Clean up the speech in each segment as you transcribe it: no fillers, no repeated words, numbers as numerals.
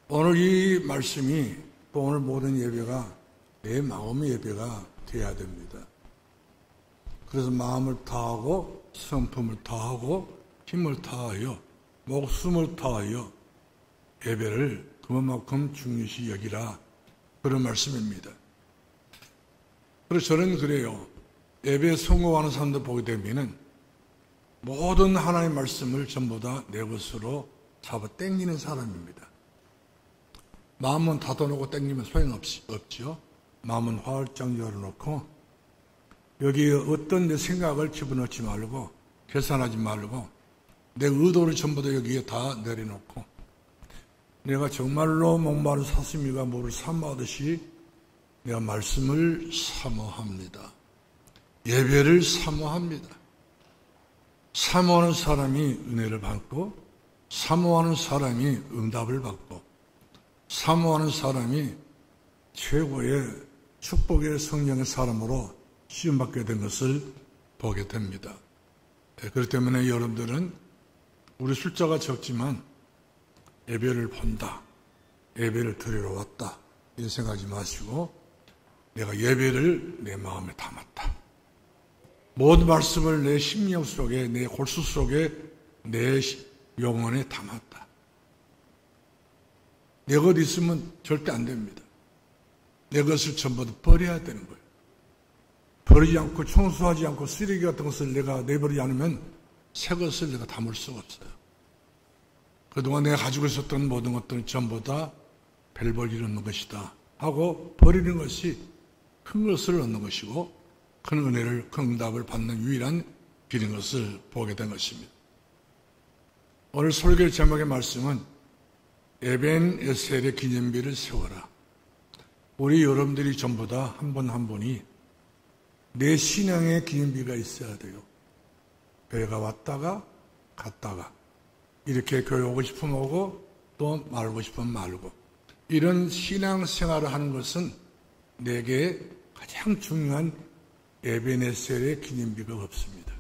오늘 이 말씀이 또 오늘 모든 예배가 내 마음의 예배가 되어야 됩니다. 그래서 마음을 다하고 성품을 다하고 힘을 다하여 목숨을 다하여 예배를 그만큼 중요시 여기라, 그런 말씀입니다. 그래서 저는 그래요. 예배에 성공하는 사람들 보게 되면은 모든 하나님의 말씀을 전부 다 내 것으로 잡아 당기는 사람입니다. 마음은 닫아놓고 당기면 소용없죠. 마음은 활짝 열어놓고 여기에 어떤 내 생각을 집어넣지 말고 계산하지 말고 내 의도를 전부 다 여기에 다 내려놓고 내가 정말로 목마른 사슴이가 물을 사모하듯이 내가 말씀을 사모합니다. 예배를 사모합니다. 사모하는 사람이 은혜를 받고 사모하는 사람이 응답을 받고 사모하는 사람이 최고의 축복의 성령의 사람으로 시험받게 된 것을 보게 됩니다. 그렇기 때문에 여러분들은 우리 숫자가 적지만 예배를 본다, 예배를 드리러 왔다, 이런 생각하지 마시고 내가 예배를 내 마음에 담았다. 모든 말씀을 내 심령 속에, 내 골수 속에, 내 영혼에 담았다. 내 것 있으면 절대 안 됩니다. 내 것을 전부 다 버려야 되는 거예요. 버리지 않고 청소하지 않고 쓰레기 같은 것을 내가 내버리지 않으면 새 것을 내가 담을 수가 없어요. 그동안 내가 가지고 있었던 모든 것들은 전부 다 별 볼 일 없는 것이다 하고 버리는 것이 큰 것을 얻는 것이고 큰 은혜를, 큰 응답을 받는 유일한 길인 것을 보게 된 것입니다. 오늘 설교 제목의 말씀은 에벤 에셀의 기념비를 세워라. 우리 여러분들이 전부 다 한 분 한 분이 내 신앙의 기념비가 있어야 돼요. 교회가 왔다가 갔다가 이렇게 교회 오고 싶으면 오고 또 말고 싶으면 말고 이런 신앙생활을 하는 것은 내게 가장 중요한 에벤에셀의 기념비가 없습니다.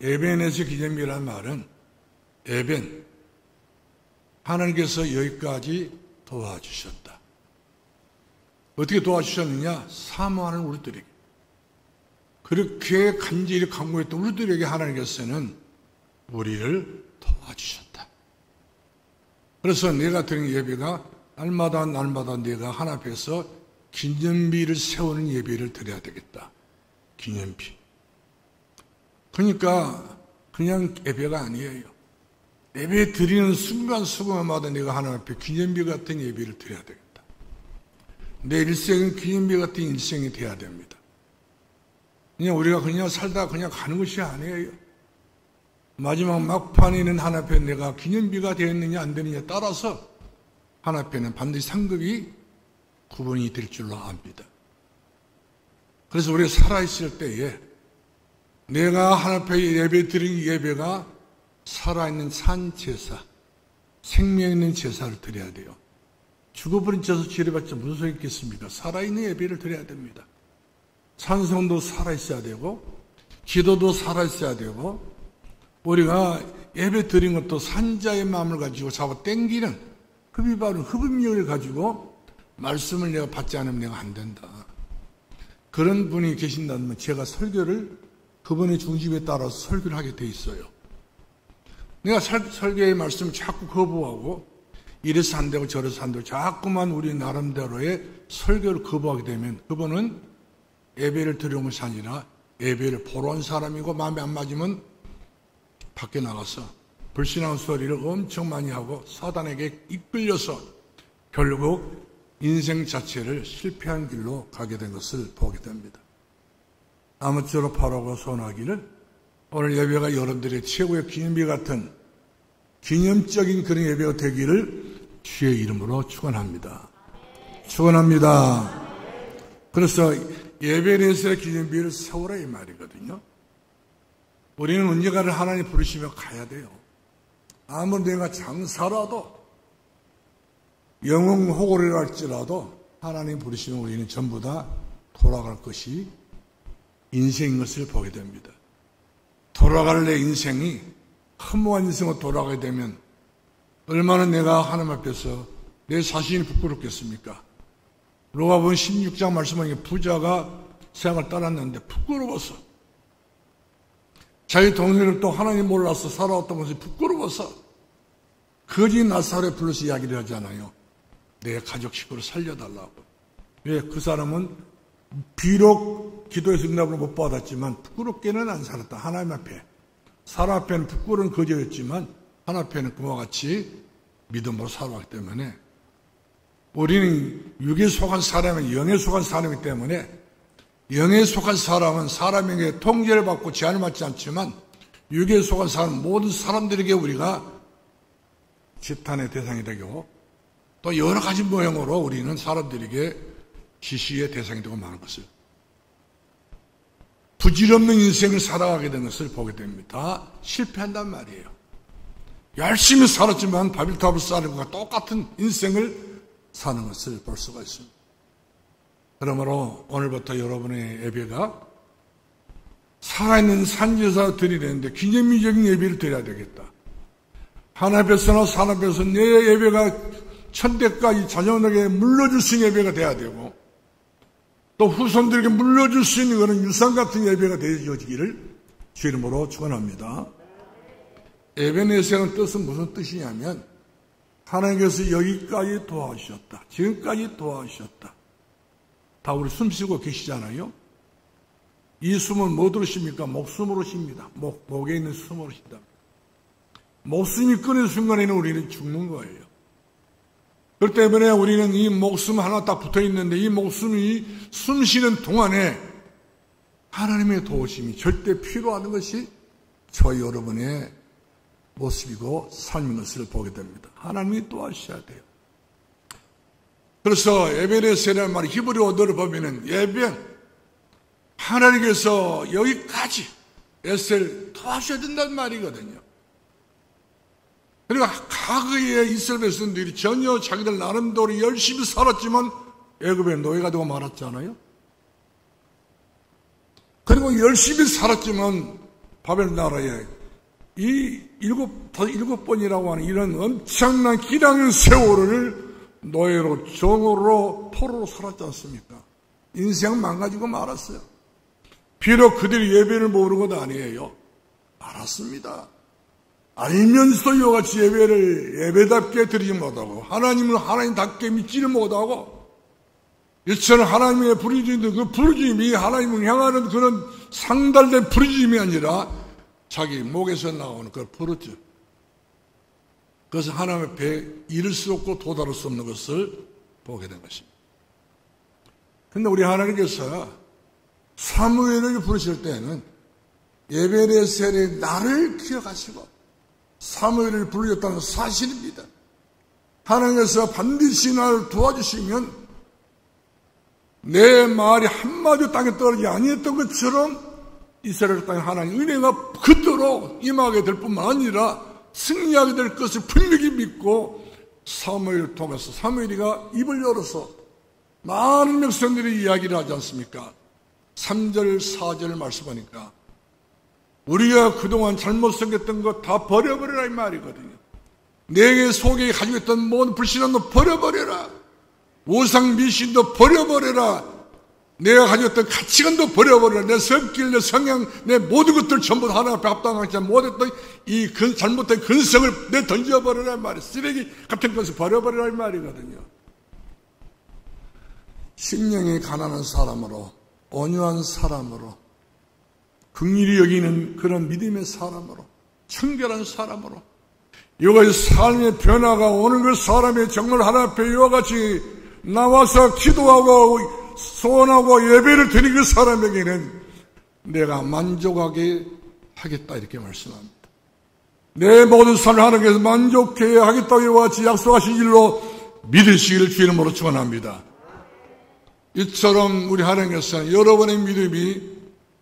에벤에셀 기념비라는 말은 에벤, 하나님께서 여기까지 도와주셨다. 어떻게 도와주셨느냐? 사모하는 우리들에게. 그렇게 간절히 간구했던 우리들에게 하나님께서는 우리를 도와주셨다. 그래서 내가 드리는 예배가 날마다 내가 하나님 앞에서 기념비를 세우는 예배를 드려야 되겠다. 기념비. 그러니까 그냥 예배가 아니에요. 예배 드리는 순간순간마다 내가 하나님 앞에 기념비 같은 예배를 드려야 되겠다. 내 일생은 기념비 같은 일생이 돼야 됩니다. 그냥 우리가 그냥 살다 그냥 가는 것이 아니에요. 마지막 막판에는 하나님 앞에 내가 기념비가 되었느냐 안 되느냐에 따라서 하나님 앞에는 반드시 상급이 구분이 될 줄로 압니다. 그래서 우리가 살아있을 때에 내가 하나님 앞에 예배 드리는 예배가 살아있는 산 제사, 생명 있는 제사를 드려야 돼요. 죽어버린 제사 지뢰봤자 무슨 소용이 있겠습니까? 살아있는 예배를 드려야 됩니다. 찬송도 살아있어야 되고 기도도 살아있어야 되고 우리가 예배 드린 것도 산자의 마음을 가지고 잡아 당기는 흡입력을 가지고 말씀을 내가 받지 않으면 내가 안 된다. 그런 분이 계신다면 제가 설교를 그분의 중심에 따라서 설교를 하게 돼 있어요. 내가 설교의 말씀을 자꾸 거부하고 이래서 안 되고 저래서 안 되고 자꾸만 우리 나름대로의 설교를 거부하게 되면 그분은 예배를 드려온 것이 아니라 예배를 보러 온 사람이고 마음에 안 맞으면 밖에 나가서 불신앙 소리를 엄청 많이 하고 사단에게 이끌려서 결국 인생 자체를 실패한 길로 가게 된 것을 보게 됩니다. 아무쪼록 바라고 소원하기를 오늘 예배가 여러분들의 최고의 기념비 같은 기념적인 그런 예배가 되기를 주의 이름으로 축원합니다. 축원합니다. 그래서 예배에서의 기념비를 세우라 이 말이거든요. 우리는 언젠가를 하나님 부르시며 가야 돼요. 아무리 내가 장사라도 영웅 호고를 할지라도 하나님 부르시면 우리는 전부 다 돌아갈 것이 인생인 것을 보게 됩니다. 돌아갈 내 인생이 허무한 인생으로 돌아가게 되면 얼마나 내가 하나님 앞에서 내 자신이 부끄럽겠습니까? 로마복음 16장 말씀하니 부자가 세상을 떠났는데 부끄러워서, 자기 동생을 또 하나님 몰라서 살아왔던 것이 부끄러워서 거지 나사로에 불러서 이야기를 하잖아요. 내 가족 식구를 살려달라고. 왜? 그 사람은 비록 기도에서 응답을 못 받았지만 부끄럽게는 안 살았다. 하나님 앞에. 사람 앞에는 부끄러운 거지였지만 하나님 앞에는 그와 같이 믿음으로 살아왔기 때문에, 우리는 육에 속한 사람은 영에 속한 사람이기 때문에, 영에 속한 사람은 사람에게 통제를 받고 제한을 받지 않지만 육에 속한 사람 모든 사람들에게 우리가 지탄의 대상이 되고, 또 여러 가지 모형으로 우리는 사람들에게 지시의 대상이 되고 마는 것을, 부질없는 인생을 살아가게 된 것을 보게 됩니다. 실패한단 말이에요. 열심히 살았지만 바빌탑을 쌓는 것과 똑같은 인생을 사는 것을 볼 수가 있습니다. 그러므로 오늘부터 여러분의 예배가 살아있는 산지에서 드리려는데 기념비적인 예배를 드려야 되겠다. 하나님 앞에서나 사람 앞에서 내 예배가 천대까지 자녀에게 물려줄 수 있는 예배가 돼야 되고, 또 후손들에게 물려줄 수 있는 그런 유산 같은 예배가 되어지기를 주 이름으로 축원합니다. 에베네셀의 뜻은 무슨 뜻이냐면, 하나님께서 여기까지 도와주셨다. 지금까지 도와주셨다. 다 우리 숨 쉬고 계시잖아요. 이 숨은 뭐로 쉽니까? 목숨으로 쉽니다. 목에 있는 숨으로 쉽다. 목숨이 끊어진 순간에는 우리는 죽는 거예요. 그렇기 때문에 우리는 이 목숨 하나 딱 붙어 있는데, 이 목숨이 숨 쉬는 동안에 하나님의 도우심이 절대 필요한 것이 저희 여러분의 모습이고 삶인 것을 보게 됩니다. 하나님이 도와주셔야 돼요. 그래서 에베네셀이라는 말이 히브리 언어를 보면은 예배, 하나님께서 여기까지 에셀 도와주셔야 된다는 말이거든요. 그러니까 과거에 이스라엘 백성들이 전혀 자기들 나름대로 열심히 살았지만 애굽의 노예가 되고 말았잖아요. 그리고 열심히 살았지만 바벨 나라에 이 일곱 번이라고 하는 이런 엄청난 기량의 세월을 노예로, 종으로, 포로로 살았지 않습니까? 인생 망가지고 말았어요. 비록 그들이 예배를 모르는 것 아니에요. 알았습니다. 알면서도 이와 같이 예배를 예배답게 드리지 못하고, 하나님을 하나님답게 믿지를 못하고, 이처럼 하나님의 부르짖는 그 부르짖음이 하나님을 향하는 그런 상달된 부르짖음이 아니라 자기 목에서 나오는 그 부르짖음, 그것은 하나님 앞에 이를 수 없고 도달할 수 없는 것을 보게 된 것입니다. 그런데 우리 하나님께서 사무엘을 부르실 때는 에베네셀의 나를 기억하시고 사무엘을 부르셨다는 사실입니다. 하나님께서 반드시 나를 도와주시면 내 말이 한마디 땅에 떨어지지 아니했던 것처럼 이스라엘 땅에 하나님 은혜가 그대로 임하게 될 뿐만 아니라 승리하게 될 것을 분명히 믿고, 사무엘을 통해서 사무엘이가 입을 열어서 많은 백성들이 이야기를 하지 않습니까? 3절 4절을 말씀하니까 우리가 그동안 잘못 생겼던 거 다 버려버려라 이 말이거든요. 내게 속에 가지고 있던 모든 불신함도 버려버려라. 우상 미신도 버려버려라. 내가 가지고 있던 가치관도 버려버려라. 내 성길, 내 성향, 내 모든 것들 전부 다 하나님 앞에 합당하지 못했던 이 잘못된 근성을 내 던져버려라 이 말이에요. 쓰레기 같은 것을 버려버려라 이 말이거든요. 심령이 가난한 사람으로, 온유한 사람으로, 긍휼히 여기는 그런 믿음의 사람으로, 청결한 사람으로, 이와 삶의 변화가 오는 그 사람이 정말 하나님 앞에 이와 같이 나와서 기도하고 소원하고 예배를 드리는 그 사람에게는 내가 만족하게 하겠다 이렇게 말씀합니다. 내 모든 삶을 하나님께서 만족해 하겠다고 이와 같이 약속하신 일로 믿으시기를 주 이름으로 축원합니다. 이처럼 우리 하나님께서는 여러분의 믿음이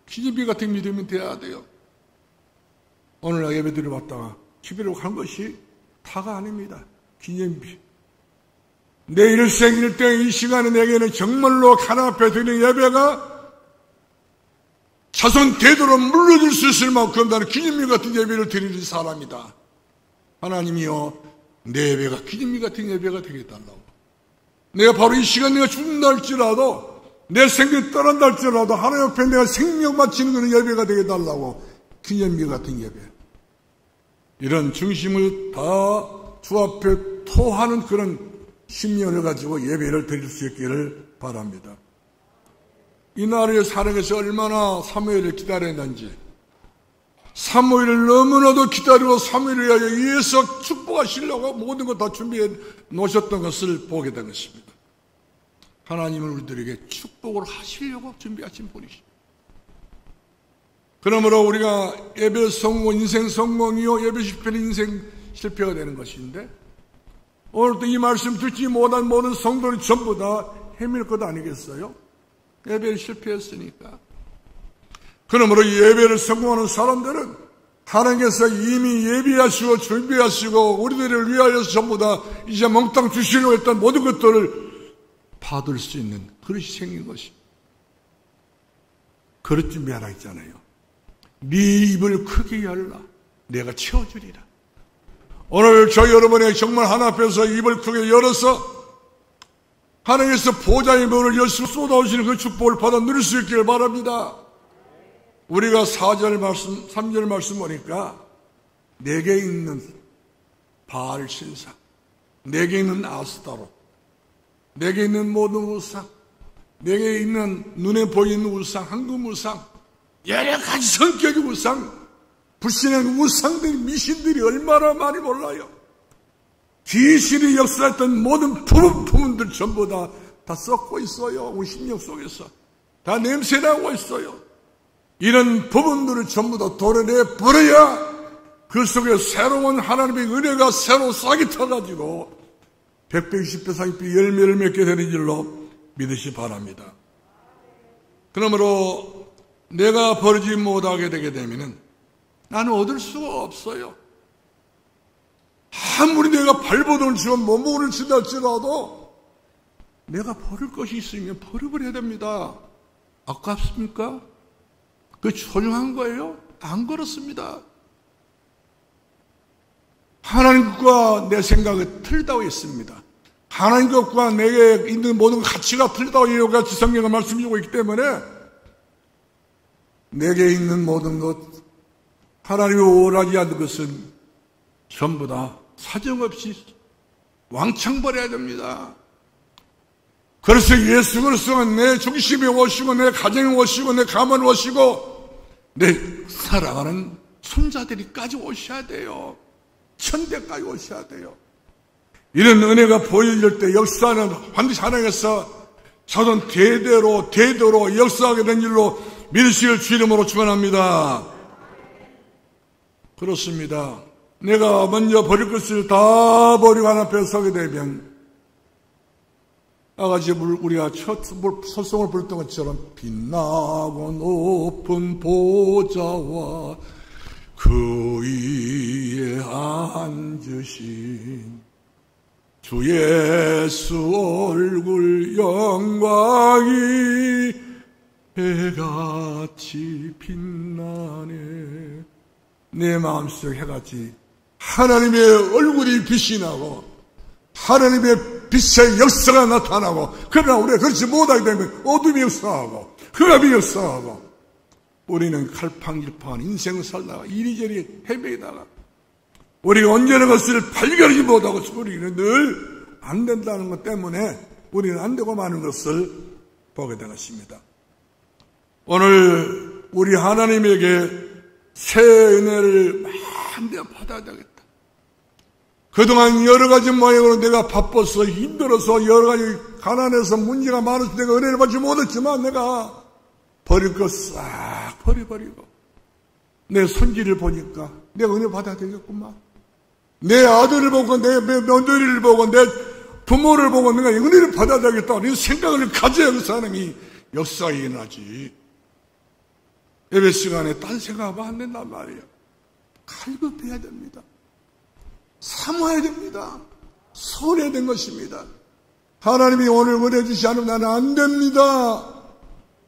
기념비 같은 믿음이 되어야 돼요. 오늘 예배 드리러 왔다가 집으로 간 것이 다가 아닙니다. 기념비. 내 일생일 때 이 시간에 내게는 정말로 하나님 앞에 드리는 예배가 자손 대대로 물려줄 수 있을 만큼 나는 기념비 같은 예배를 드리는 사람이다. 하나님이여 내 예배가 기념비 같은 예배가 되게 해달라고. 내가 바로 이 시간 내가 죽는다 할지라도, 내 생명이 떠난다 할지라도 하나님 앞에 내가 생명 바치는 그런 예배가 되게 달라고, 기념비 같은 예배. 이런 중심을 다 주 앞에 토하는 그런 심령을 가지고 예배를 드릴 수 있기를 바랍니다. 이 나라의 사랑에서 얼마나 사무엘을 기다렸는지, 사무엘을 너무나도 기다리고 사무엘을 위하여 위에서 축복하시려고 모든 것 다 준비해 놓으셨던 것을 보게 된 것입니다. 하나님은 우리들에게 축복을 하시려고 준비하신 분이십니다. 그러므로 우리가 예배 성공, 인생 성공이요, 예배 실패는 인생 실패가 되는 것인데, 오늘도 이 말씀 듣지 못한 모든 성도는 전부 다 헤맬 것 아니겠어요? 예배를 실패했으니까. 그러므로 이 예배를 성공하는 사람들은 하나님께서 이미 예비하시고 준비하시고 우리들을 위하여 전부 다 이제 몽땅 주시려고 했던 모든 것들을 받을 수 있는 그릇이 생긴 것입니다. 그릇 준비하라 했잖아요. 네 입을 크게 열라. 내가 채워주리라. 오늘 저 여러분의 정말 하나 앞에서 입을 크게 열어서 하나님께서 보좌의 문을 열시고 쏟아오시는 그 축복을 받아 누릴 수 있기를 바랍니다. 우리가 4절 말씀, 3절 말씀 보니까 내게 있는 바알 신상, 내게 있는 아스타롯, 내게 있는 모든 우상, 내게 있는 눈에 보이는 우상, 황금 우상, 여러 가지 성격의 우상, 불신의 우상들, 미신들이 얼마나 많이 몰라요. 귀신이 역사했던 모든 부분들 전부 다 썩고 있어요. 우리 심령 속에서 다 냄새나고 있어요. 이런 부분들을 전부 다 도려내 버려야 그 속에 새로운 하나님의 은혜가 새로 싹이 터가지고 100배, 20배, 40배 열매를 맺게 되는 줄로 믿으시 바랍니다. 그러므로 내가 버리지 못하게 되게 되면은 나는 얻을 수가 없어요. 아무리 내가 발버둥을 치고 몸무게를 친다 할지라도 내가 버릴 것이 있으면 버려버려야 됩니다. 아깝습니까? 그게 소중한 거예요? 안 그렇습니다. 하나님 것과 내 생각이 틀리다고 했습니다. 하나님 것과 내게 있는 모든 가치가 틀리다고 이와 같이 성경을 말씀해주고 있기 때문에 내게 있는 모든 것, 하나님이 원하지 않는 것은 전부 다 사정없이 왕창 버려야 됩니다. 그래서 예수 그리스도가 내 중심에 오시고 내 가정에 오시고 내 가문에 오시고 내 사랑하는 손자들이까지 오셔야 돼요. 천대까지 오셔야 돼요. 이런 은혜가 보여질 때 역사는 반드시 하나님께서 자손 대대로 역사하게 된 일로 믿으시길 주 이름으로 축원합니다. 그렇습니다. 내가 먼저 버릴 것을 다 버리고 하나님 앞에 서게 되면 아가지 우리가 첫 설송을 부르던 것처럼 빛나고 높은 보좌와 그 위에 앉으신 주 예수 얼굴 영광이 해같이 빛나네. 내 마음속 해같이 하나님의 얼굴이 빛이 나고 하나님의 빛의 역사가 나타나고, 그러나 우리가 그렇지 못하게 되면 어둠이 역사하고 흑암이 역사하고 우리는 갈팡질팡한 인생을 살다가 이리저리 헤매다가 우리가 언제나 것을 발견하지 못하고 우리는 늘 안 된다는 것 때문에 우리는 안 되고 마는 것을 보게 된 것입니다. 오늘 우리 하나님에게 새 은혜를 마음대로 받아야 되겠다. 그동안 여러 가지 모양으로 내가 바빠서 힘들어서 여러 가지 가난해서 문제가 많아서 내가 은혜를 받지 못했지만 내가 버릴 거 싹 버려버리고 내 손질을 보니까 내가 은혜 받아야 되겠구만. 내 아들을 보고 내 며느리를 보고 내 부모를 보고 내가 은혜를 받아야 되겠다. 이 생각을 가져야 그 사람이 역사가 일어나지. 예배 시간에 딴 생각하면 안 된단 말이에요. 갈급해야 됩니다. 사모해야 됩니다. 소원해야 된 것입니다. 하나님이 오늘 은혜 주시지 않으면 나는 안 됩니다.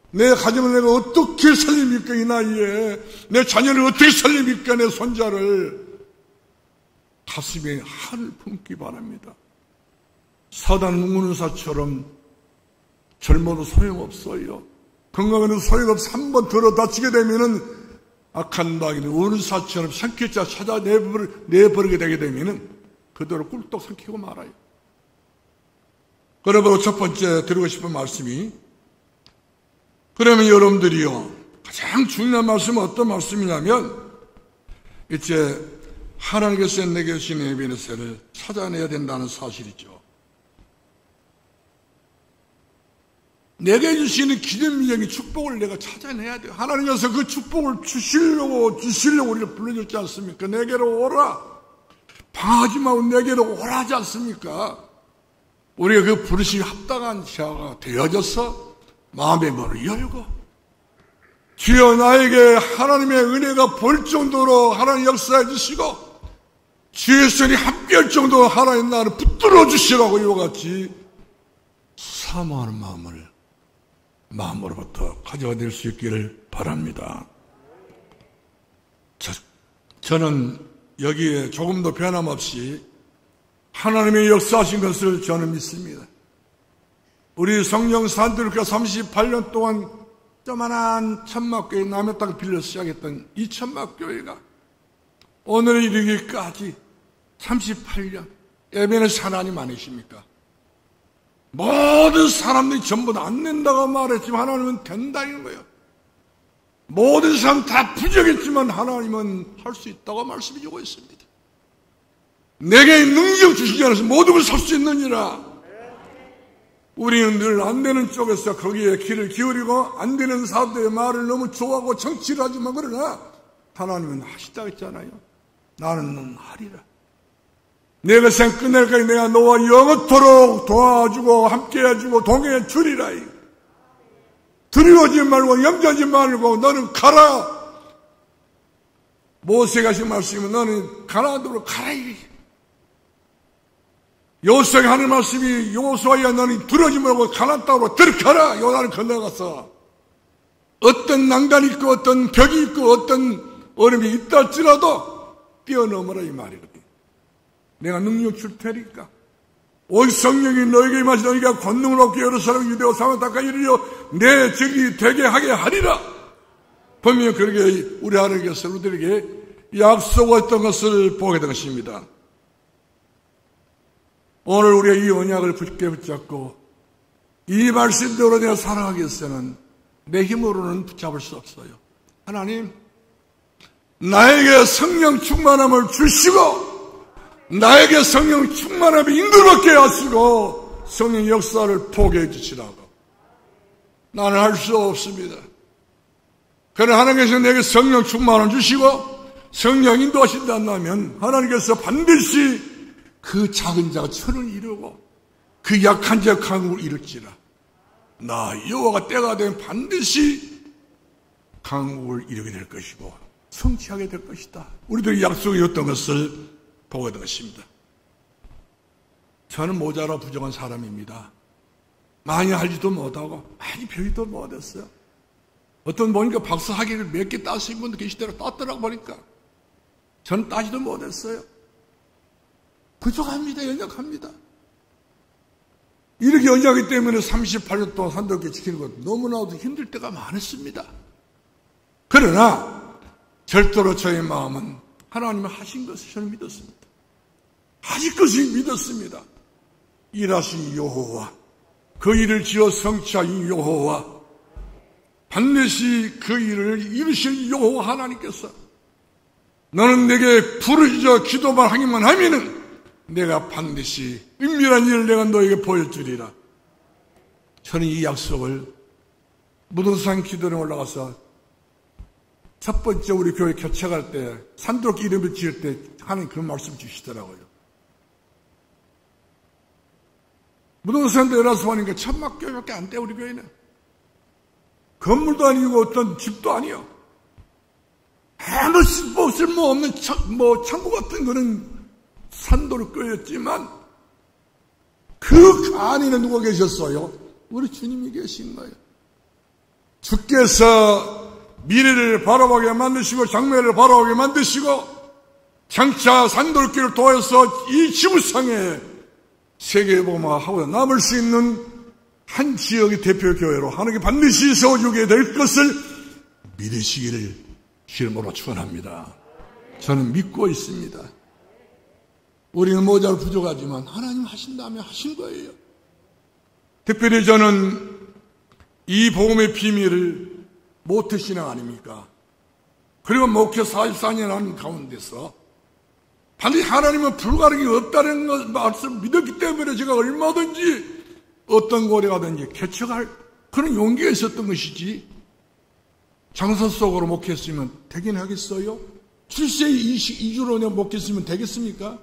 내 가정을 내가 어떻게 살립니까? 이 나이에 내 자녀를 어떻게 살립니까? 내 손자를 가슴에 한을 품기 바랍니다. 사단 문문사처럼 젊어도 소용없어요. 건강에는 소용없어. 한번 들어 다치게 되면은 악한 마귀는 원사처럼 삼킬자 찾아내버리게 되게 되면은 그대로 꿀떡 삼키고 말아요. 그러므로 첫 번째 드리고 싶은 말씀이, 그러면 여러분들이요, 가장 중요한 말씀은 어떤 말씀이냐면, 이제 하나님께서 내게 주신 에베네셀을 찾아내야 된다는 사실이죠. 내게 주시는 기념비적인 축복을 내가 찾아내야 돼요. 하나님께서 그 축복을 주시려고 우리를 불러줬지 않습니까? 내게로 오라. 방하지 말고 내게로 오라 하지 않습니까? 우리가 그 부르심이 합당한 자가 되어져서 마음의 문을 열고, 주여 나에게 하나님의 은혜가 볼 정도로 하나님 역사해 주시고, 주의 손이 함께할 정도로 하나님 나를 붙들어 주시라고 이와 같이 사모하는 마음으로부터 가져낼 수 있기를 바랍니다. 저는 여기에 조금도 변함없이 하나님의 역사하신 것을 저는 믿습니다. 우리 성령 산들교회 38년 동안 조만한 천막교회 남의 땅 빌려 시작했던 이 천막교회가 오늘에 이르기까지 38년 에베네셀 하나님 아니십니까? 모든 사람들이 전부 다 안 된다고 말했지만 하나님은 된다는 거예요. 모든 사람 다 부족했지만 하나님은 할 수 있다고 말씀해 주고 있습니다. 내게 능력 주시지 않아서 모든 걸 살 수 있느니라. 우리는 늘 안 되는 쪽에서 거기에 귀를 기울이고 안 되는 사람들의 말을 너무 좋아하고 정치를 하지만, 그러나 하나님은 하시다고 했잖아요. 나는 하리라. 내가 생 끝날까지 내가 너와 영원토록 도와주고 함께해주고 동행해 주리라. 두려워하지 말고 염려하지 말고 너는 가라. 모세가 하신 말씀이면 너는 가나안으로 가라. 여호수아가 하는 말씀이 여호수아야 너는 두려워하지 말고 가나안 땅으로 들어가라. 요단을 건너가서 어떤 난간이 있고 어떤 벽이 있고 어떤 어려움이 있다 할지라도 뛰어넘어라 이 말이거든. 내가 능력 줄 테니까. 오직 성령이 너에게 임하시 너희가 권능을 얻게 예루살렘 유대와 사마리아 땅까지 이르려 내 적이 되게 하게 하리라. 분명히 그렇게 우리 하나님께서 우리들에게 약속했던 것을 보게 된 것입니다. 오늘 우리가 이 언약을 굳게 붙잡고 이 말씀대로 내가 살아가기 위해서는 내 힘으로는 붙잡을 수 없어요. 하나님, 나에게 성령 충만함을 주시고 나에게 성령 충만함을 인도받게 하시고 성령 역사를 포기해 주시라고. 나는 할 수 없습니다. 그러나 하나님께서 내게 성령 충만함을 주시고 성령 인도하신다 한다면 하나님께서 반드시 그 작은 자가 천을 이루고 그 약한 자가 강국을 이룰지라. 나 여호와가 때가 되면 반드시 강국을 이루게 될 것이고 성취하게 될 것이다. 우리들이 약속이었던 것을 보게 된 것입니다. 저는 모자라 부정한 사람입니다. 많이 알지도 못하고 많이 배우지도 못했어요. 어떤 보니까 박사 학위를 몇 개 따신 분도 계시더라고. 땄더라고 보니까 저는 따지도 못했어요. 부족합니다. 연약합니다. 이렇게 연약하기 때문에 38년 동안 산도교회 지키는 것 너무나도 힘들 때가 많았습니다. 그러나 절대로 저의 마음은 하나님이 하신 것을 저는 믿었습니다. 하실 것을 믿었습니다. 일하신 여호와, 그 일을 지어 성취하신 여호와, 반드시 그 일을 이루실 여호와 하나님께서 너는 내게 부르짖어 기도만 하기만 하면은 내가 반드시 은밀한 일을 내가 너에게 보여주리라. 저는 이 약속을 무등산 기도에 올라가서 첫 번째 우리 교회 개척할 때 산도끼 이름을 지을 때 하나님 그런 말씀 주시더라고요. 무등산도 열어서 하니까 천막교회밖에 안 돼. 우리 교회는 건물도 아니고 어떤 집도 아니요. 아무 쓸모없는 창고 같은 거는 산도로 끓였지만 그 안에는 누가 계셨어요? 우리 주님이 계신 거예요. 주께서 미래를 바라보게 만드시고 장래를 바라보게 만드시고 장차 산돌길을 통해서 이 지구상에 세계복음화하고 남을 수 있는 한 지역의 대표교회로 하나님께 반드시 세워주게 될 것을 믿으시기를 주님으로 축원합니다. 저는 믿고 있습니다. 우리는 모자로 부족하지만 하나님 하신다면 하신 거예요. 특별히 저는 이 복음의 비밀을 모태신앙 아닙니까? 그리고 목회 44년 하는 가운데서 반드시 하나님은 불가능이 없다는 것 말씀 믿었기 때문에 제가 얼마든지 어떤 고래 가든지 개척할 그런 용기가 있었던 것이지, 장서 속으로 목회했으면 되긴 하겠어요? 7세 이주로 그냥 목회했으면 되겠습니까?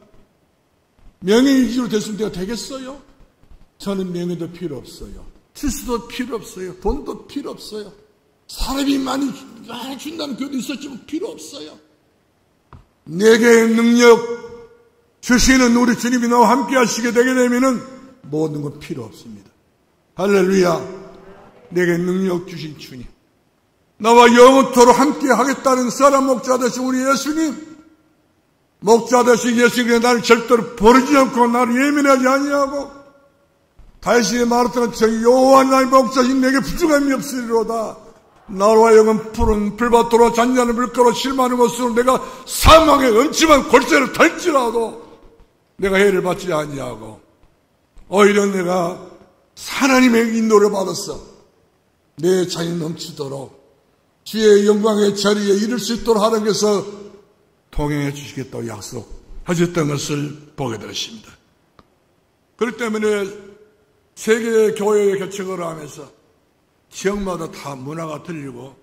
명예 이주로 됐으면 내가 되겠어요? 저는 명예도 필요 없어요. 질서도 필요 없어요. 돈도 필요 없어요. 사람이 많이 준다는 교도 있었지만 필요 없어요. 내게 능력 주시는 우리 주님이 나와 함께 하시게 되게 되면은 모든 건 필요 없습니다. 할렐루야. 내게 능력 주신 주님, 나와 영원토록 함께 하겠다는 사람 목자 되신 우리 예수님, 목자 되신 예수님이 나를 절대로 버리지 않고 나를 예민하지 아니하고 다윗이 말했던 것처럼 여호와 나의 목자신 내게 부족함이 없으리로다. 나와 영은 푸른 풀밭으로 잔잔한 물가로 실망하는 것으로 내가 사망의 음침한 골짜기를 탈지라도 내가 해를 받지 아니하고 오히려 내가 하나님의 인도를 받았어 내 자유 넘치도록 주의 영광의 자리에 이를 수 있도록 하나님께서 동행해 주시겠다고 약속하셨던 것을 보게 되었습니다. 그렇기 때문에 세계 교회의 개척을 하면서 지역마다 다 문화가 틀리고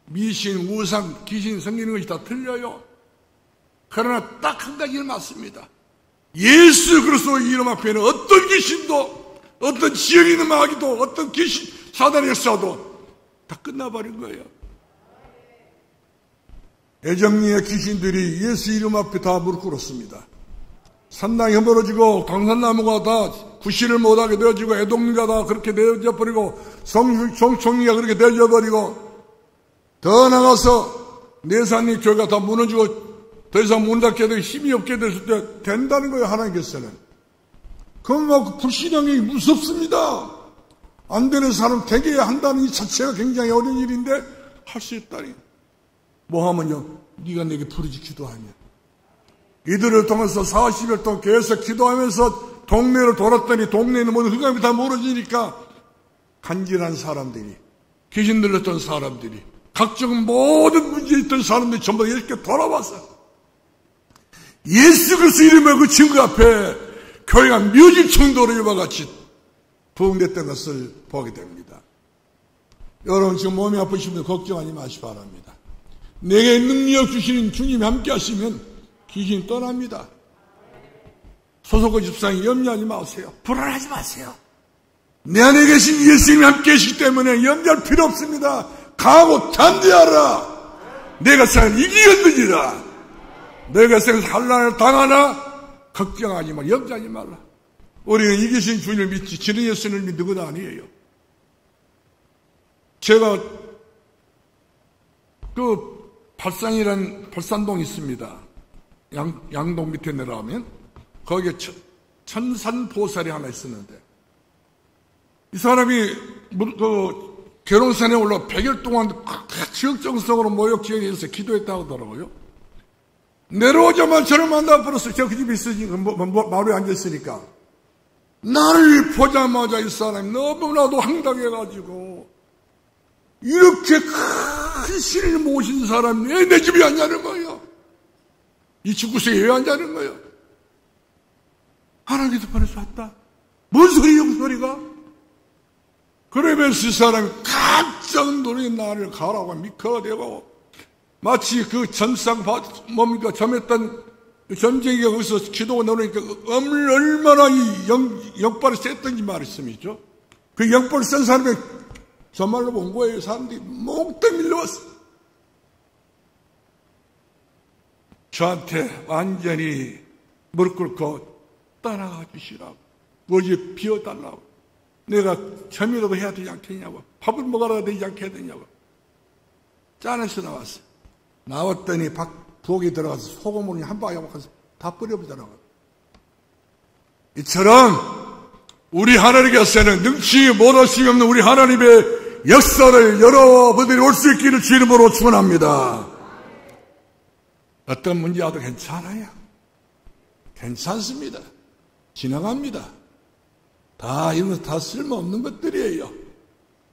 미신, 우상, 귀신 생기는 것이 다 틀려요. 그러나 딱 한 가지는 맞습니다. 예수 그리스도의 이름 앞에는 어떤 귀신도, 어떤 지역에 있는 마귀도, 어떤 귀신, 사단의 역사도 다 끝나버린 거예요. 애정리의 귀신들이 예수 이름 앞에 다 무릎 꿇었습니다. 산당이 허물어지고 강산나무가 다 구실을 못하게 되어지고 애동리가 다 그렇게 되어져버리고 성총리가 그렇게 되어져버리고 더 나가서 내산리 교회가 다 무너지고 더 이상 문 닫게 되고 힘이 없게 됐을 때 된다는 거예요. 하나님께서는. 그건 막 불신앙이 무섭습니다. 안 되는 사람 되게 한다는 이 자체가 굉장히 어려운 일인데 할 수 있다니. 뭐 하면요, 네가 내게 부르지 기도하면. 이들을 통해서 40일 동안 계속 기도하면서 동네를 돌았더니 동네에는 모든 흑암이 다 무너지니까 간절한 사람들이, 귀신 들렸던 사람들이, 각종 모든 문제에 있던 사람들이 전부 이렇게 돌아와서 예수 그리스도 이름의 그 친구 앞에 교회가 묘질 정도로 이와 같이 부흥됐던 것을 보게 됩니다. 여러분 지금 몸이 아프시면 걱정하지 마시기 바랍니다. 내게 능력 주시는 주님이 함께 하시면 귀신이 떠납니다. 소속의 집사님 염려하지 마세요. 불안하지 마세요. 내 안에 계신 예수님이 함께 계시기 때문에 염려할 필요 없습니다. 강하고 담대하라. 내가 세상을 이기겠느니라. 내가 세상에서 환난을 당하나 걱정하지 마. 염려하지 말라. 우리는 이기신 주님을 믿지 지는 예수님을 믿는 건 아니에요. 제가 그 발산동이 있습니다. 양동 밑에 내려가면 거기에 천산보살이 하나 있었는데 이 사람이 계룡산에 올라 100일 동안 지역정성으로 모여 기억해서 기도했다고 하더라고요. 내려오자마자 저를 만나버렸어요. 제가 그 집에 있으니까 마루에 앉아있으니까 나를 보자마자 이 사람이 너무나도 황당해가지고 이렇게 큰 신을 모신 사람이 왜 내 집에 앉냐는 거예요. 이 집구석에 왜 앉냐는 거예요. 하나님께서 보내서 왔다. 뭔 소리예요 그 소리가. 그러면서 이 사람이 깜짝 놀래 나를 가라고 미커가 되고 마치 그 점상 뭡니까 점했던 점쟁이가 거기서 기도가 나오니까 얼마나 이 역발을 셌던지 말씀이죠. 그 역발을 센 사람이 정말로 본 거예요. 사람들이 몽땅 밀려왔어. 저한테 완전히 무릎 꿇고 따라가 주시라고. 뭐지 비워달라고. 내가 점이라도 해야 되지 않겠냐고. 밥을 먹어야 되지 않겠냐고. 짠해서 나왔어. 나왔더니 부엌에 들어가서 소금을 한 방에 먹어서 다 뿌려보더라고. 이처럼 우리 하나님께서는 능치 못하심이 없는 우리 하나님의 역사를 여러분들이 올 수 있기를 주 이름으로 축원합니다. 어떤 문제 와도 괜찮아요. 괜찮습니다. 지나갑니다. 이런 거 다 쓸모없는 것들이에요.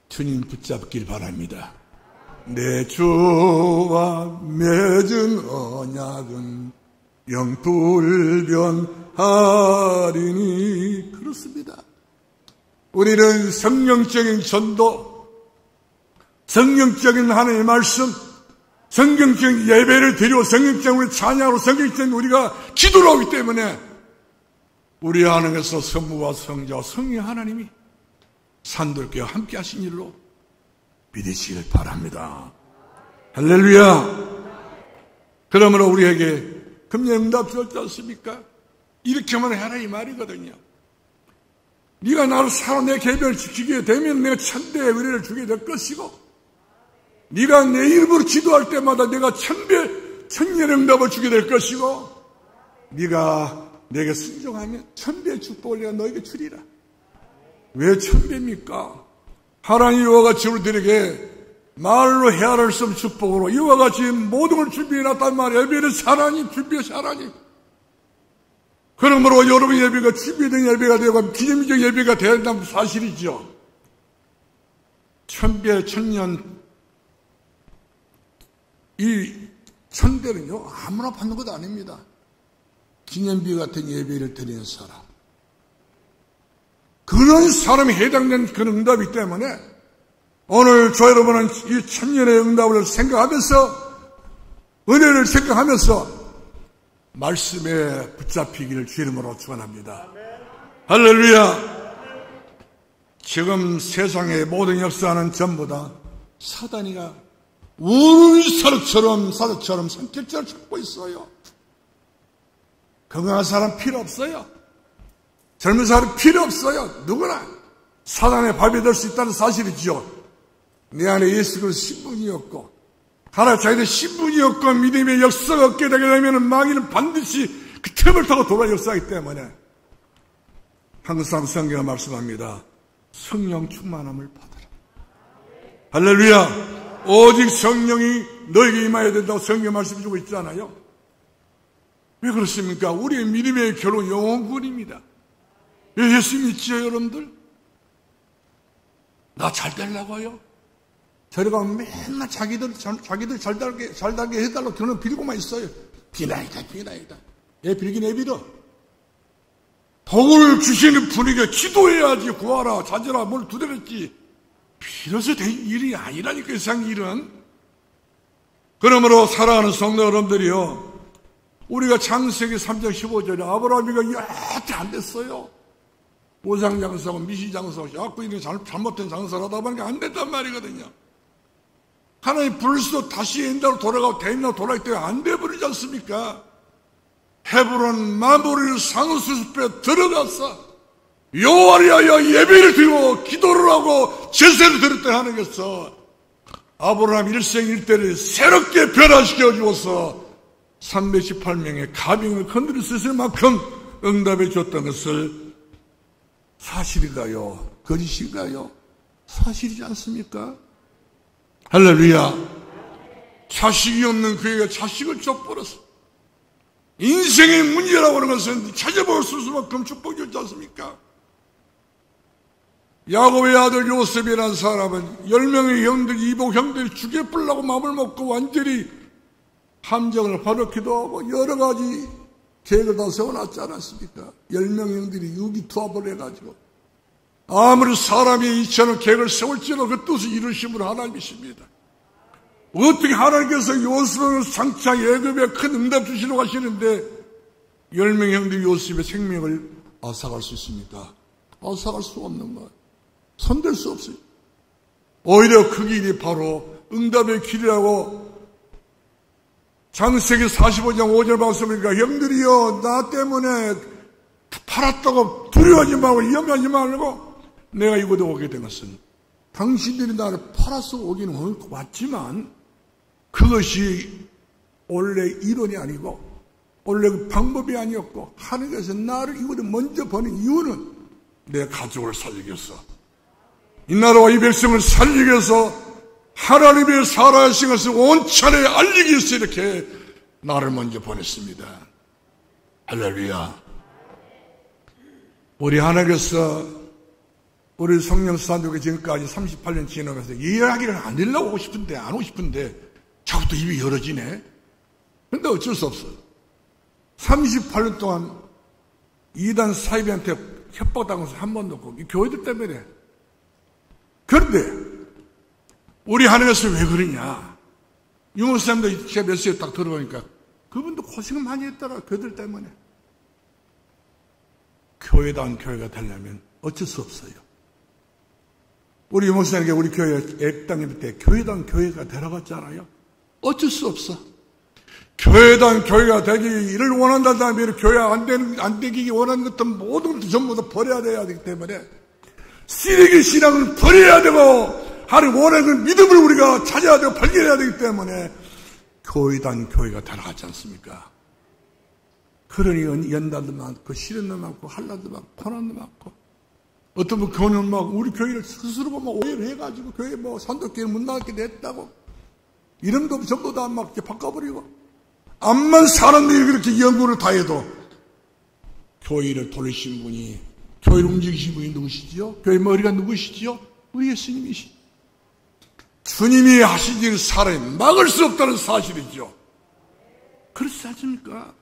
주님 붙잡길 바랍니다. 내 주와 맺은 언약은 영불변하리니. 그렇습니다. 우리는 성경적인 전도, 성경적인 하나님의 말씀, 성경적인 예배를 드리고 성경적인 우리 찬양으로 성경적인 우리가 기도를 하기 때문에 우리 하나님께서 성부와 성자와 성령 하나님이 산돌교와 함께 하신 일로 믿으시길 바랍니다. 할렐루야. 그러므로 우리에게 금년 응답 주었지 않습니까? 이렇게만 해라 이 말이거든요. 네가 나를 사로 내 계명을 지키게 되면 내가 천배의 은혜를 주게 될 것이고, 네가 내 이름으로 기도할 때마다 내가 천년의 응답을 주게 될 것이고, 네가 내게 순종하면 천배의 축복을 내가 너에게 주리라. 왜 천배입니까? 하나님 이와 같이 우리들에게 말로 헤아릴 수 없는 축복으로 이와 같이 모든 걸 준비해놨단 말이에요. 예배는 하나님, 준비해서 하나님. 그러므로 여러분 예배가 준비된 예배가 되고 기념적 예배가 되어야 한다는 사실이죠. 천배, 천년, 이 천대는요, 아무나 받는 것도 아닙니다. 기념비 같은 예배를 드리는 사람. 그런 사람이 해당되는 그런 응답이기 때문에 오늘 저 여러분은 이 천년의 응답을 생각하면서, 은혜를 생각하면서 말씀에 붙잡히기를 주 이름으로 축원합니다. 할렐루야. 지금 세상의 모든 역사는 전부 다 사단이가 우리 사도처럼 성격자를 찾고 있어요. 건강한 사람 필요 없어요. 젊은 사람 필요 없어요. 누구나 사단의 밥이 될 수 있다는 사실이죠. 내 안에 예수 그리스도 신분이 없고 하나 자기들 신분이 없고 믿음의 역사가 없게 되게 되면 마귀는 반드시 그 틈을 타고 돌아 역사하기 때문에 항상 성경은 말씀합니다. 성령 충만함을 받으라. 할렐루야. 오직 성령이 너에게 임해야 된다고 성경 말씀 주고 있잖아요. 왜 그렇습니까? 우리의 믿음의 결혼 영혼군입니다. 왜 예수 믿지요, 여러분들? 나 잘 되려고요? 저리 가면 맨날 자기들 잘 달게 해달라고 저는 빌고만 있어요. 비나이다. 얘 빌긴 애 빌어. 복을 주시는 분에게 기도해야지, 구하라, 찾으라, 뭘 두드렸지. 빌어서 된 일이 아니라니까, 세상 일은. 그러므로 사랑하는 성도 여러분들이요, 우리가 창세기 3장 15절에 아브라함이가 여태 안 됐어요. 우상장사하고 미시장사하고 자꾸 이런 잘못된 장사를 하다 보니까 안 됐단 말이거든요. 하나님 불수 다시 옛날로 돌아가고 대인으로 돌아가기 때문에 안 돼버리지 않습니까? 헤브론 마모리를 상수숲에 들어가서 여호와를 위하여 예배를 드리고 기도를 하고 제사를 드렸더니 하나님께서 아브라함 일생일대를 새롭게 변화시켜 주어서 318명의 가병을 건드릴 수 있을 만큼 응답해 줬던 것을 사실인가요? 거짓인가요? 사실이지 않습니까? 할렐루야. 자식이 없는 그에게 자식을 줘버렸어. 인생의 문제라고 하는 것은 찾아볼 수만큼 축복이 있지 않습니까? 야곱의 아들 요셉이라는 사람은 10명의 형들, 이복 형들이 죽여버리려고 마음을 먹고 완전히 함정을 벌였기도 하고 여러 가지 계획을 다 세워놨지 않았습니까? 10명 형들이 유기투합을 해가지고 아무리 사람이 이처럼 계획을 세울지라도 그 뜻을 이루신 분은 하나님이십니다. 어떻게 하나님께서 요셉을 장차 애굽에 큰 응답 주시려고 하시는데 10명 형들이 요셉의 생명을 앗아갈 수 있습니까? 앗아갈 수 없는 거예요. 손댈 수 없어요. 오히려 그 길이 바로 응답의 길이라고 창세기 45장 5절 말씀이니까 형들이여 나 때문에 팔았다고 두려워하지 말고 염려하지 말고 내가 이곳에 오게 된 것은 당신들이 나를 팔아서 오기는 왔지만 그것이 원래 이론이 아니고 원래 그 방법이 아니었고 하나님께서 나를 이곳에 먼저 보낸 이유는 내 가족을 살리기 위해서, 이 나라와 이 백성을 살리기 위해서, 하나님의 살아계신 것을 온천에 알리기 위해서 이렇게 나를 먼저 보냈습니다. 할렐루야. 우리 하나님께서 우리 성령 수산독에 지금까지 38년 지나면서 이야기를 안 하려고 오고 싶은데 안 오고 싶은데 자꾸 또 입이 열어지네. 그런데 어쩔 수 없어요. 38년 동안 이단 사이비한테 협박당해서 한 번도 없고 이 교회들 때문에. 그런데 우리 하나님께서 왜 그러냐. 유목사님도 제가 몇 시에 딱 들어보니까 그분도 고생을 많이 했더라. 그들 때문에. 교회다운 교회가 되려면 어쩔 수 없어요. 우리 유목사님께 우리 교회 액당일 때 교회다운 교회가 되라갔잖아요. 어쩔 수 없어. 교회다운 교회가 되기를 원한다면 교회 안 되기 원하는 것들 모든 것도 전부 다 버려야 되기 때문에 쓰레기 신앙을 버려야 되고 하나님 원하는 믿음을 우리가 찾아야 되고 발견해야 되기 때문에 교회다운 교회가 되라갔지 않습니까? 그러니 연단도 많고 시련도 많고 한란도 많고 고난도 많고 어떤 분 교회는 막 우리 교회를 스스로가 막 오해를 해가지고 교회 뭐 산도교회 문 나가게 냈다고 이름도 전부 다 막 바꿔버리고 암만 사람들이 그렇게 연구를 다 해도 교회를 돌리신 분이 교회를 움직이신 분이 누구시지요? 교회 머리가 누구시지요? 우리 예수님이시죠. 주님이 하신 일을 사람이 막을 수 없다는 사실이죠. 그렇지 않습니까?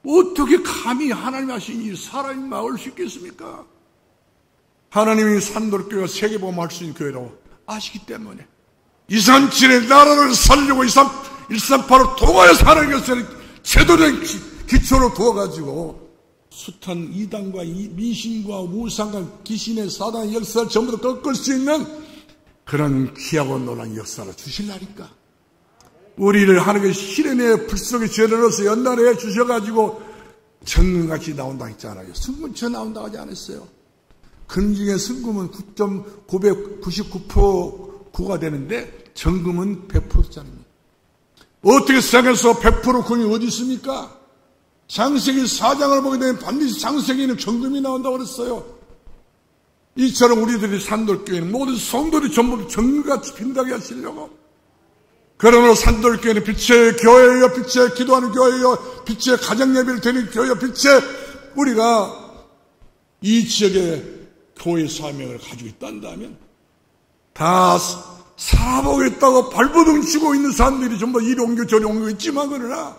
어떻게 감히 하나님이 하신 일을 사람이 막을 수 있겠습니까? 하나님이 산돌교회가 세계보험 할 수 있는 교회라고 아시기 때문에 237의 나라를 살려고 138로 통하여서 하나님께서 제도적인 기초로 두어가지고 숱한 이단과 미신과 우상과 귀신의 사단의 역사를 전부 다 꺾을 수 있는 그런 귀하고 놀라운 역사를 주실라니까. 우리를 하나님의 시련의 불 속에 죄를 넣어서 연단해 주셔가지고 정금같이 나온다 했잖아요. 승금처럼 나온다고 하지 않았어요. 금중의 승금은 999%구가 되는데 정금은 100%짜리입니다. 어떻게 세상에서 100% 금이 어디 있습니까? 창세기 4장을 보게 되면 반드시 창세기에는 정금이 나온다고 그랬어요. 이처럼 우리들이 산돌교회는 모든 성도들이 전부 정금같이 빛나게 하시려고. 그러므로 산돌교회는 빛의 교회여, 빛의 기도하는 교회여, 빛의 가정예배를 드리는 교회여, 빛의 우리가 이 지역에 교회 사명을 가지고 있단다면 다 살아보겠다고 발버둥 치고 있는 사람들이 전부 이리 옮겨 저리 옮겨 있지만 그러나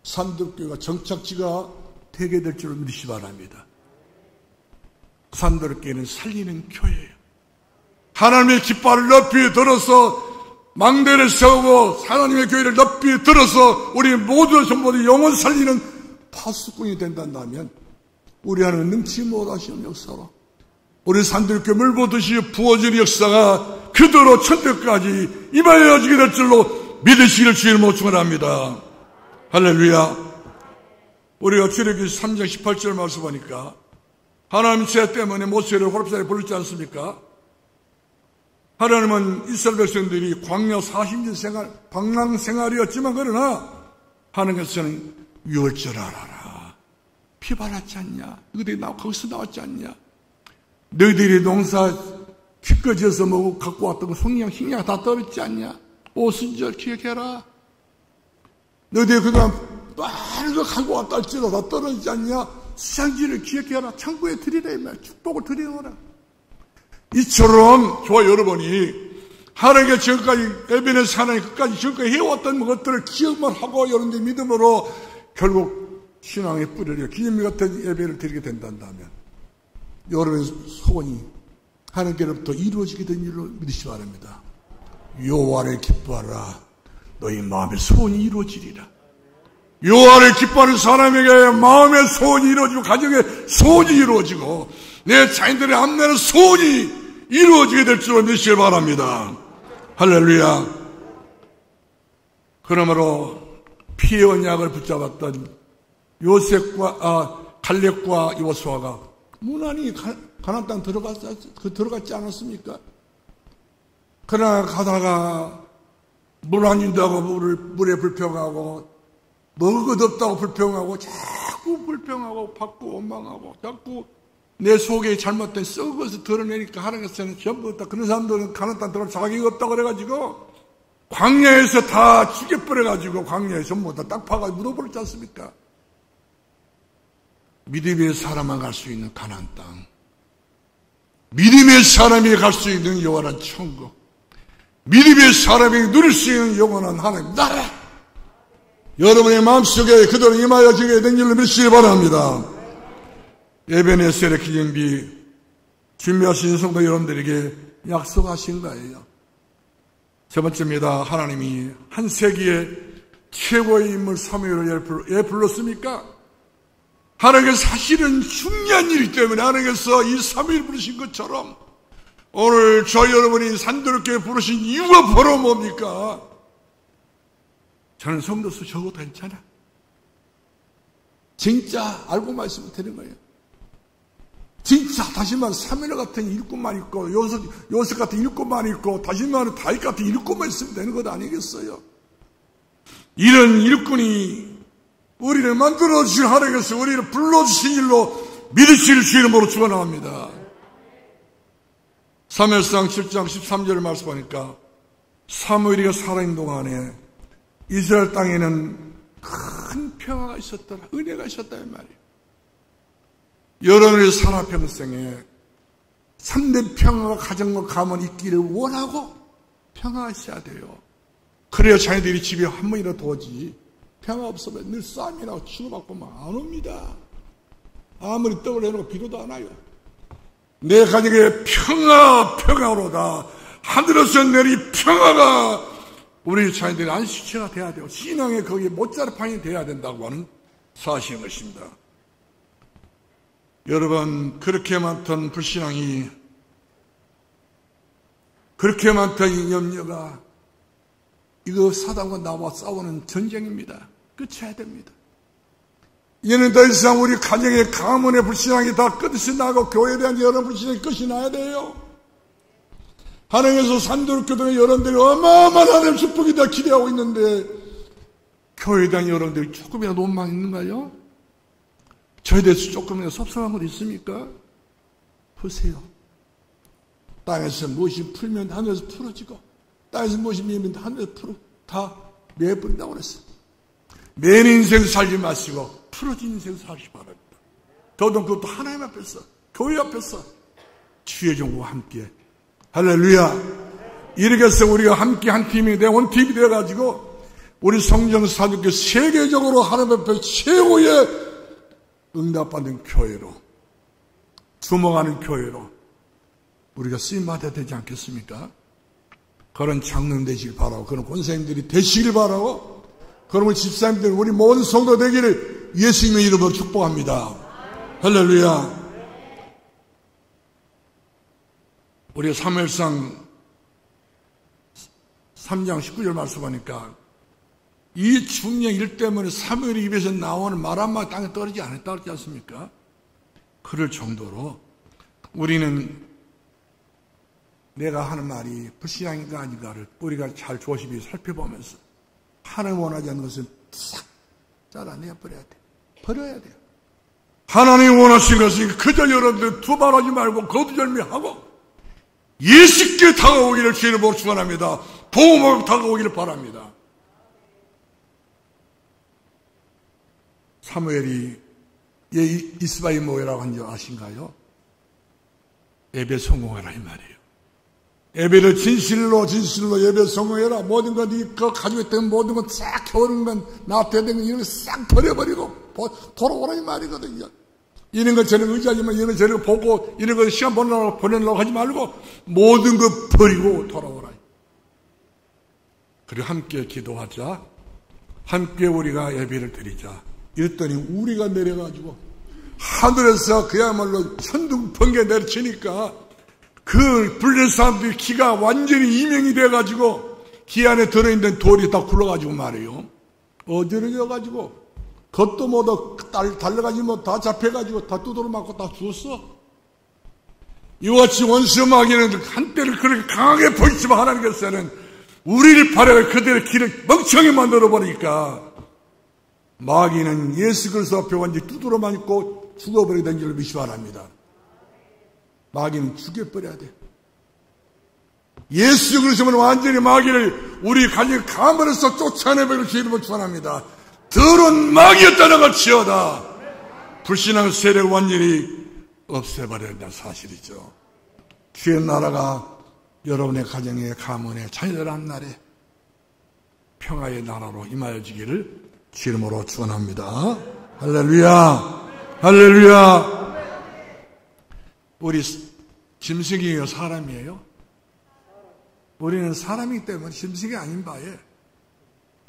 산돌교회가 정착지가 되게 될 줄 믿으시 바랍니다. 산돌교회는 살리는 교회예요. 하나님의 깃발을 높이 들어서 망대를 세우고 하나님의 교회를 높이 들어서 우리 모두 전부 영혼 살리는 파수꾼이 된다면 우리 하나님은 능치 못하시는 역사로 우리 산들교회 물보듯이 부어지는 역사가 그대로 천대까지 임하여지게 될 줄로 믿으시기를 주님으로 축원합니다. 할렐루야. 우리가 출애굽기 3장 18절 말씀 보니까 하나님 죄 때문에 모세를 호렙산에 불렀지 않습니까? 하나님은 이스라엘 백성들이 광야 40년 생활, 방랑 생활이었지만 그러나 하나님께서는 유월절 알아라. 피 발랐지 않냐? 너희들이 거기서 나왔지 않냐? 너희들이 농사 기꺼지어서 먹고 갖고 왔던 거 송이양, 흰양 다 떨었지 않냐? 오순절 기억해라. 너희들이 그동안 많은 거 갖고 왔다 할지라도 다 떨어지지 않냐? 수상지를 기억해라. 창고에 드리라. 축복을 드리노라. 이처럼 저와 여러분이 하나님께 지금까지 에베네스 하나님 끝까지 지금까지 해왔던 것들을 기억만 하고 여러분들 믿음으로 결국 신앙의 뿌리를 기념비 같은 예배를 드리게 된다면 여러분의 소원이 하나님께로부터 이루어지게 된 일로 믿으시기 바랍니다. 여호와를 기뻐하라. 너희 마음의 소원이 이루어지리라. 여호와를 기뻐하는 사람에게 마음의 소원이 이루어지고 가정의 소원이 이루어지고 내 자녀들의 안내는 소원이 이루어지게 될 줄로 믿으시기 바랍니다. 할렐루야. 그러므로 피의 언약을 붙잡았던 갈렙과 여호수아가 무난히 가나안 땅 들어갔지 않았습니까? 그러나 가다가 물 안 준다고 물에 불평하고 먹을 것 없다고 불평하고 자꾸 불평하고 받고 원망하고 자꾸 내 속에 잘못된 썩은 것을 드러내니까 하나님께서는 전부 다 그런 사람들은 가나안 땅 들어갈 자격이 없다고 그래가지고 광야에서 다 죽여버려가지고 광야에 전부 다 땅 파가 묻어버렸지 않습니까? 믿음의 사람만 갈 수 있는 가나안 땅, 믿음의 사람이 갈 수 있는 영원한 천국, 믿음의 사람이 누릴 수 있는 영원한 하나님 나라, 여러분의 마음속에 그대로 임하여 지게 된 줄로 믿으시기 바랍니다. 에베네셀의 기념비 준비하신 성도 여러분들에게 약속하신 거예요. 첫 번째입니다. 하나님이 한 세기의 최고의 인물 사무엘을 왜 불렀습니까? 하나님께서 사실은 중요한 일이기 때문에 하나님께서 이 사무엘 부르신 것처럼 오늘 저 여러분이 산도롭게 부르신 이유가 바로 뭡니까? 저는 성도수 적어도 괜찮아. 진짜 알고 말씀을 드리는 거예요. 진짜 다시 말해 사무엘 같은 일꾼만 있고 요셉 같은 일꾼만 있고 다시 말해 다윗 같은 일꾼만 있으면 되는 것 아니겠어요? 이런 일꾼이 우리를 만들어주신 하나님께서 우리를 불러주신 일로 믿으실 주 이름으로 축원합니다. 사무엘상 7장 13절을 말씀하니까 사무엘이가 살아있는 동안에 이스라엘 땅에는 큰 평화가 있었더라. 은혜가 있었다는 말이에요. 여러분의 산하평생에 3대 평화가 가정과 가문 있기를 원하고 평화가 있어야 돼요. 그래야 자녀들이 집에 한 번이라도 오지. 평화 없으면 늘 싸움이 나고 치고받고만 안 옵니다. 아무리 떡을 해놓고 비료도 안 와요. 내 가정에 평화로다. 하늘에서 내리 평화가 우리 자녀들의 안식처가 돼야 돼요. 신앙에 거기에 못자르판이 돼야 된다고 하는 사실인 것입니다. 여러분, 그렇게 많던 불신앙이, 그렇게 많던 염려가 이거 사단과 나와 싸우는 전쟁입니다. 끝해야 됩니다. 이제는 더 이상 우리 가정의 가문의 불신앙이 다 끝이 나고 교회에 대한 여러 불신앙이 끝이 나야 돼요. 하나님께서 산도교동의 여러분들이 어마어마한 하나님 축복이 다 기대하고 있는데 교회에 대한 여러분들이 조금이라도 원망 있는가요? 저에 대해서 조금이라도 섭섭한 것 있습니까? 보세요. 땅에서 무엇이 풀면 하늘에서 풀어지고 땅에서 무엇이 밀면 하늘에서 다 내버린다고 그랬어요. 맨 인생 살지 마시고 풀어진 인생 살기 바랍니다. 더더욱 그것도 하나님 앞에서, 교회 앞에서 주의 종과 함께. 할렐루야. 이렇게 해서 우리가 함께 한 팀이 원팀이 되어가지고 우리 성령사도교 세계적으로 하나님 앞에 최고의 응답받는 교회로, 주목하는 교회로 우리가 쓰임받아야 되지 않겠습니까? 그런 장로님 되시길 바라고, 그런 권사님들이 되시길 바라고, 그러면 집사님들, 우리 모든 성도 되기를 예수님의 이름으로 축복합니다. 할렐루야. 우리가 사무엘상 3장 19절 말씀하니까 이 중요한 일 때문에 사무엘의 입에서 나오는 말 한마디 땅에 떨어지지 않았다고 그러지 않습니까? 그럴 정도로 우리는 내가 하는 말이 불신앙인가 아닌가를 우리가 잘 조심히 살펴보면서 하나님 원하지 않는 것은 싹 잘라내야 버려야 돼. 버려야 돼요. 하나님 원하시는 것은 그저 여러분들 두말하지 말고 거두절미하고 예수께 다가오기를 주의 이름으로 축원합니다. 복음으로 다가오기를 바랍니다. 사무엘이 이스바이 뭐라고 한 줄 아신가요? 예배 성공하라 이 말이에요. 예배를 진실로 예배 성공해라. 모든 것, 네가 가지고 있던 모든 것 싹 겨우는 건 나한테 된 건 이런 거 싹 버려버리고 돌아오라 이 말이거든요. 이런 거 저런 의지하지만 이런 거 저런 거 보고 이런 거 시간 보내려고 하지 말고 모든 거 버리고 돌아오라. 그리고 함께 기도하자. 함께 우리가 예배를 드리자. 이랬더니 우리가 내려가지고 하늘에서 그야말로 천둥 번개 내려치니까 그 불린 사람들이 기가 완전히 이명이 돼가지고 기 안에 들어있는 돌이 다 굴러가지고 말이에요. 어지러져가지고 겉도 못하고 달려가지 못 다 잡혀가지고 다 두드러 맞고 다 죽었어. 이와 같이 원수마귀는 한때를 그렇게 강하게 보이지만 하나님께서는 우리를 바라가 그들의 길을 멍청히 만들어버리니까 마귀는 예수 그리스도 앞에 완전히 두드러 맞고 죽어버리게 된 줄 믿기 바랍니다. 마귀는 죽여버려야 돼. 예수 그리스도는 완전히 마귀를 우리 가정 가문에서 쫓아내버리고 주의를 축원합니다. 더러운 마귀였다는 걸 치어다. 불신앙 세력을 완전히 없애버려야 한다는 사실이죠. 주의 나라가 여러분의 가정에 가문에 자녀들한 날에 평화의 나라로 임하여지기를 주 이름으로 축원합니다. 할렐루야, 할렐루야. 우리 짐승이에요, 사람이에요? 우리는 사람이기 때문에 짐승이 아닌 바에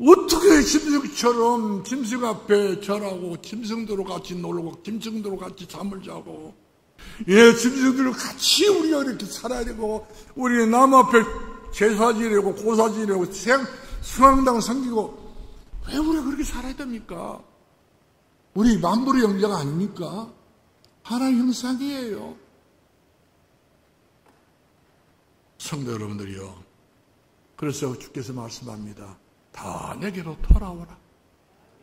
어떻게 짐승처럼 짐승 앞에 절하고 짐승들로 같이 놀고 짐승들로 같이 잠을 자고 짐승들과 같이 우리가 이렇게 살아야 되고 우리는 남 앞에 제사 지내고 고사 지내고 수강당 섬기고 왜 우리가 그렇게 살아야 됩니까? 우리 만물의 영자가 아닙니까? 하나의 형상이에요. 성도 여러분들이요. 그래서 주께서 말씀합니다. 다 내게로 돌아오라.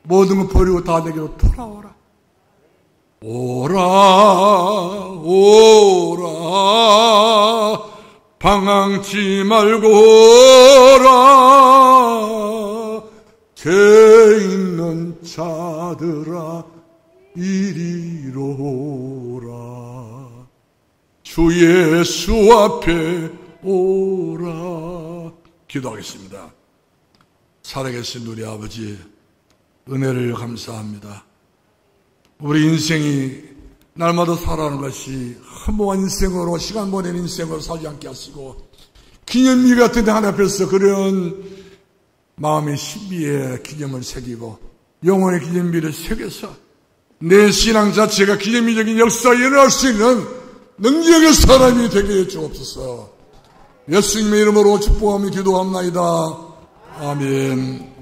모든 것 버리고 다 내게로 돌아오라. 오라 오라 방황치 말고 오라 죄 있는 자들아 이리로 오라 주 예수 앞에 오라. 기도하겠습니다. 살아계신 우리 아버지 은혜를 감사합니다. 우리 인생이 날마다 살아가는 것이 허무한 인생으로 시간 보내는 인생으로 살지 않게 하시고 기념비 같은 데 하나 앞에서 그런 마음의 신비에 기념을 새기고 영혼의 기념비를 새겨서 내 신앙 자체가 기념비적인 역사에 일어날 수 있는 능력의 사람이 되게 해 주옵소서. 예수님의 이름으로 축복하며 기도합나이다. 아멘.